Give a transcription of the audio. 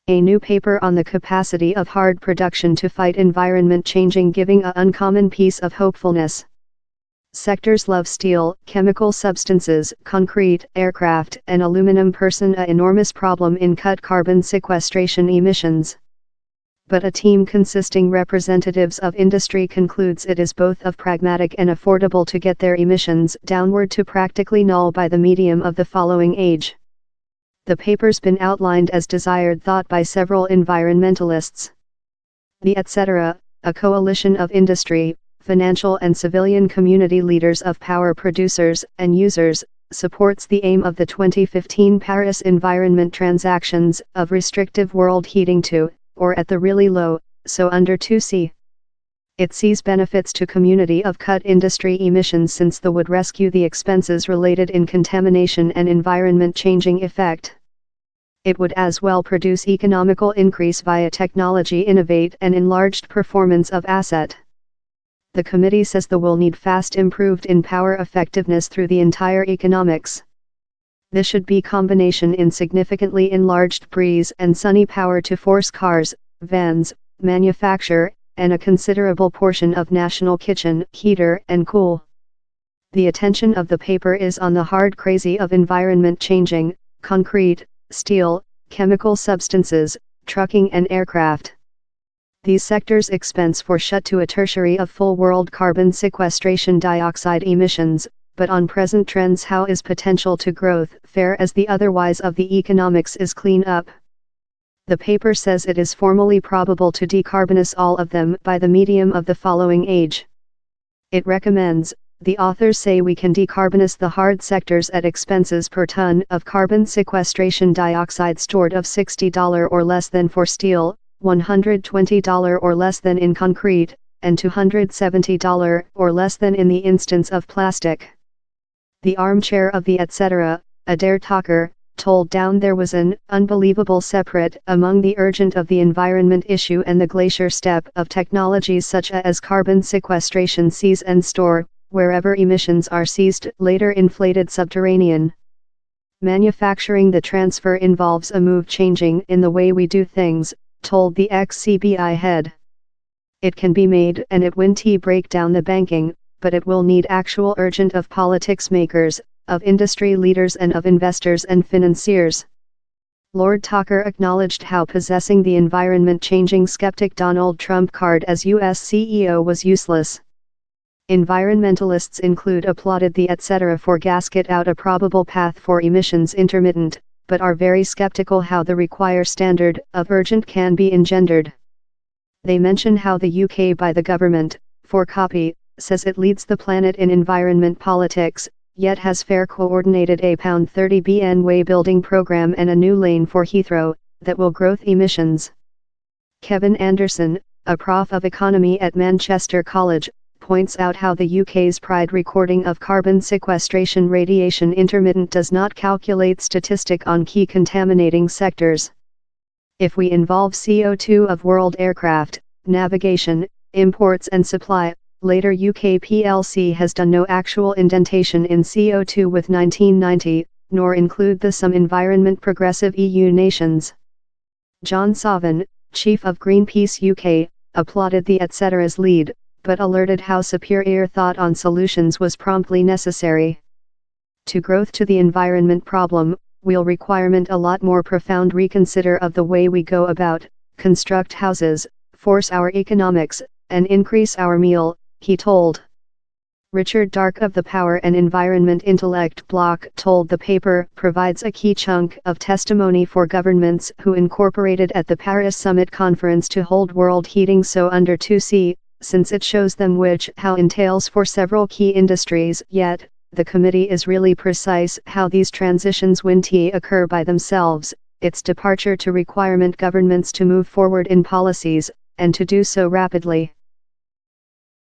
A new paper on the capacity of hard production to fight environment changing giving a uncommon piece of hopefulness. Sectors love steel, chemical substances, concrete, aircraft, and aluminum person a enormous problem in cut carbon sequestration emissions. But a team consisting representatives of industry concludes it is both of pragmatic and affordable to get their emissions downward to practically null by the medium of the following age. The paper's been outlined as desired thought by several environmentalists. The etc., a coalition of industry, financial and civilian community leaders of power producers and users, supports the aim of the 2015 Paris Environment Transactions of restrictive world heating to, or at the really low, so under 2°C. It sees benefits to community of cut industry emissions since the would rescue the expenses related in contamination and environment changing effect. It would as well produce economical increase via technology innovate and enlarged performance of asset. The committee says the will need fast improved in power effectiveness through the entire economics. This should be combination in significantly enlarged breeze and sunny power to force cars, vans, manufacture, and a considerable portion of national kitchen, heater and cool. The attention of the paper is on the hard crazy of environment changing, concrete, steel, chemical substances, trucking and aircraft. These sectors expense for shut to a tertiary of full world carbon sequestration dioxide emissions, but on present trends how is potential to growth fair as the otherwise of the economics is clean up. The paper says it is formally probable to decarbonize all of them by the medium of the following age. It recommends, the authors say we can decarbonize the hard sectors at expenses per ton of carbon sequestration dioxide stored of $60 or less than for steel, $120 or less than in concrete, and $270 or less than in the instance of plastic. The armchair of the etc., Adair Tucker, told Down there was an unbelievable separate among the urgent of the environment issue and the glacier step of technologies such as carbon sequestration seize and store, wherever emissions are seized later inflated subterranean. Manufacturing the transfer involves a move changing in the way we do things, told the ex-CBI head. It can be made and it won't break down the banking, but it will need actual urgent of politics makers, of industry leaders and of investors and financiers. Lord Tucker acknowledged how possessing the environment-changing skeptic Donald Trump card as U.S. CEO was useless. Environmentalists applauded the etc. for gasket out a probable path for emissions intermittent, but are very skeptical how the required standard of urgent can be engendered. They mention how the UK by the government, for copy, says it leads the planet in environment politics, yet has fair coordinated a £30 billion way building program and a new lane for Heathrow, that will growth emissions. Kevin Anderson, a prof of economy at Manchester College, points out how the UK's pride recording of carbon sequestration radiation intermittent does not calculate statistic on key contaminating sectors. If we involve CO2 of world aircraft, navigation, imports and supply, later UK plc has done no actual indentation in CO2 with 1990, nor include the some environment progressive EU nations. John Savin, chief of Greenpeace UK, applauded the etc's lead, but alerted how superior thought on solutions was promptly necessary. To growth to the environment problem, will requirement a lot more profound reconsider of the way we go about, construct houses, force our economics, and increase our meal, he told. Richard Dark of the Power and Environment Intellect block told the paper provides a key chunk of testimony for governments who incorporated at the Paris Summit Conference to hold world heating so under 2°C, since it shows them which how entails for several key industries. Yet, the committee is really precise how these transitions won't occur by themselves, its departure to requirement governments to move forward in policies, and to do so rapidly.